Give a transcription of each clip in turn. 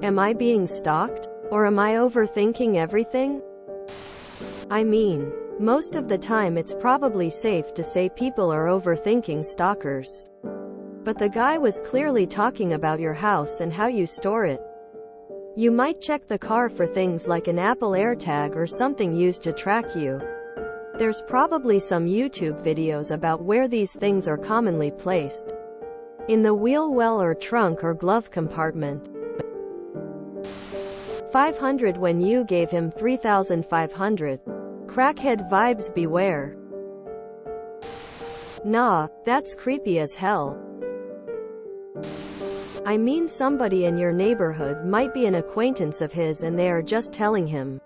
Am I being stalked? Or am I overthinking everything? I mean, most of the time it's probably safe to say people are overthinking stalkers. But the guy was clearly talking about your house and how you store it. You might check the car for things like an Apple AirTag or something used to track you. There's probably some YouTube videos about where these things are commonly placed. In the wheel well or trunk or glove compartment. 500 when you gave him 3,500. Crackhead vibes beware. Nah, that's creepy as hell. I mean, somebody in your neighborhood might be an acquaintance of his and they are just telling him,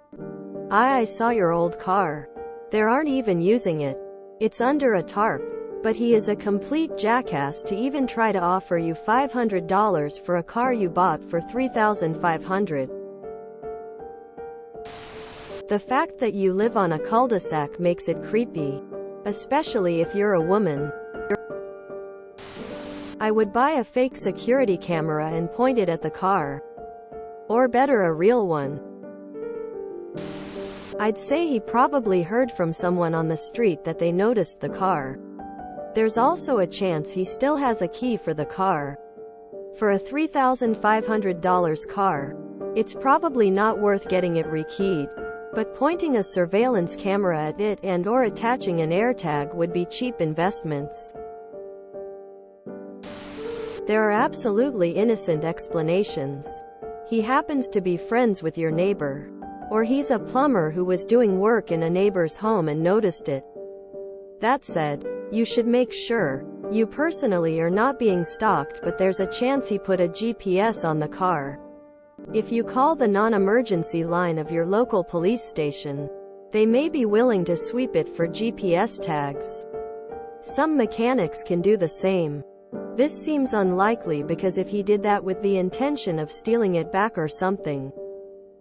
I saw your old car. They aren't even using it. It's under a tarp. But he is a complete jackass to even try to offer you $500 for a car you bought for $3,500. The fact that you live on a cul-de-sac makes it creepy. Especially if you're a woman. I would buy a fake security camera and point it at the car. Or better, a real one. I'd say he probably heard from someone on the street that they noticed the car. There's also a chance he still has a key for the car. For a $3,500 car, it's probably not worth getting it rekeyed. But pointing a surveillance camera at it and/or attaching an AirTag would be cheap investments. There are absolutely innocent explanations. He happens to be friends with your neighbor. Or he's a plumber who was doing work in a neighbor's home and noticed it. That said, you should make sure you personally are not being stalked, but there's a chance he put a GPS on the car. If you call the non-emergency line of your local police station, they may be willing to sweep it for GPS tags. Some mechanics can do the same. This seems unlikely because if he did that with the intention of stealing it back or something,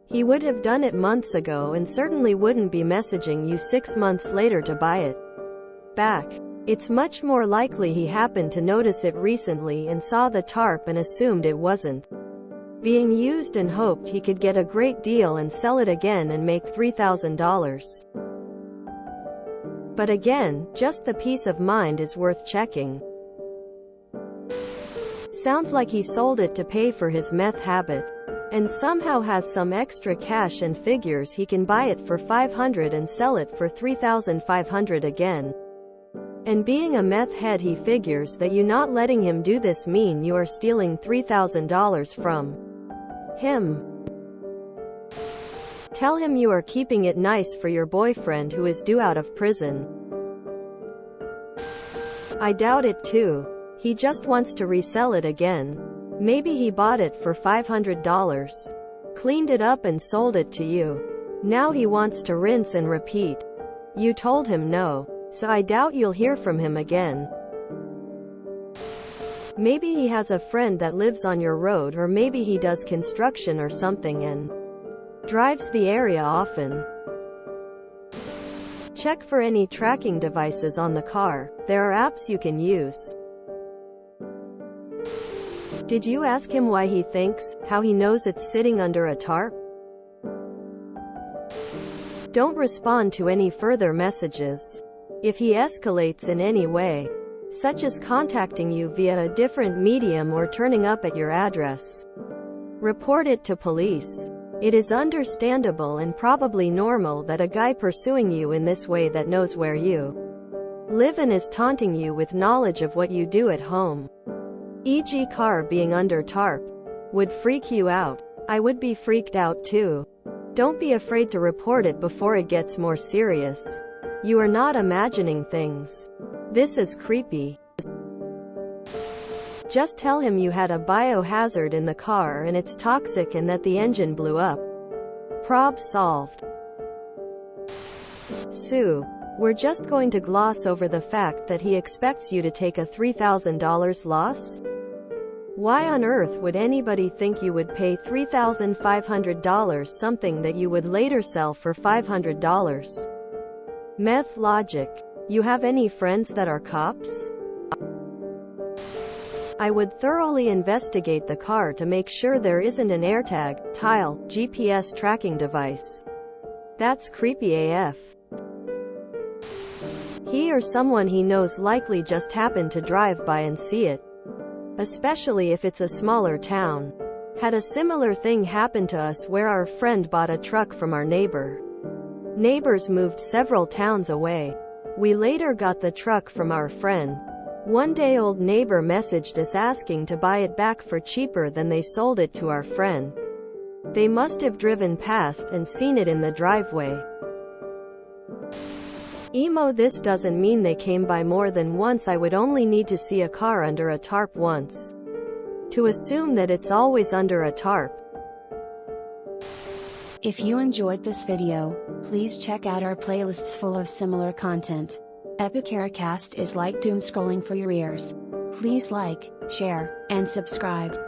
he would have done it months ago and certainly wouldn't be messaging you 6 months later to buy it back. It's much more likely he happened to notice it recently and saw the tarp and assumed it wasn't being used and hoped he could get a great deal and sell it again and make $3,000. But again, just the peace of mind is worth checking. Sounds like he sold it to pay for his meth habit, and somehow has some extra cash and figures he can buy it for $500 and sell it for $3,500 again. And being a meth head, he figures that you not letting him do this mean you are stealing $3,000 from him. Tell him you are keeping it nice for your boyfriend who is due out of prison. I doubt it too. He just wants to resell it again. Maybe he bought it for $500, cleaned it up and sold it to you. Now he wants to rinse and repeat. You told him no, so I doubt you'll hear from him again. Maybe he has a friend that lives on your road, or maybe he does construction or something and drives the area often. Check for any tracking devices on the car. There are apps you can use. Did you ask him why he thinks, how he knows it's sitting under a tarp? Don't respond to any further messages. If he escalates in any way, such as contacting you via a different medium or turning up at your address, report it to police. It is understandable and probably normal that a guy pursuing you in this way that knows where you live and is taunting you with knowledge of what you do at home, e.g. car being under tarp, would freak you out. I would be freaked out too. Don't be afraid to report it before it gets more serious. You are not imagining things. This is creepy. Just tell him you had a biohazard in the car and it's toxic and that the engine blew up. Prob solved. Sue, we're just going to gloss over the fact that he expects you to take a $3,000 loss? Why on earth would anybody think you would pay $3,500 something that you would later sell for $500? Meth logic. You have any friends that are cops? I would thoroughly investigate the car to make sure there isn't an AirTag, tile, GPS tracking device. That's creepy AF. He or someone he knows likely just happened to drive by and see it. Especially if it's a smaller town. Had a similar thing happen to us where our friend bought a truck from our neighbor. Neighbors moved several towns away. We later got the truck from our friend. One day old neighbor messaged us asking to buy it back for cheaper than they sold it to our friend. They must have driven past and seen it in the driveway. Emo, this doesn't mean they came by more than once. I would only need to see a car under a tarp once to assume that it's always under a tarp. If you enjoyed this video, please check out our playlists full of similar content. Epicaricast is like doom scrolling for your ears. Please like, share, and subscribe.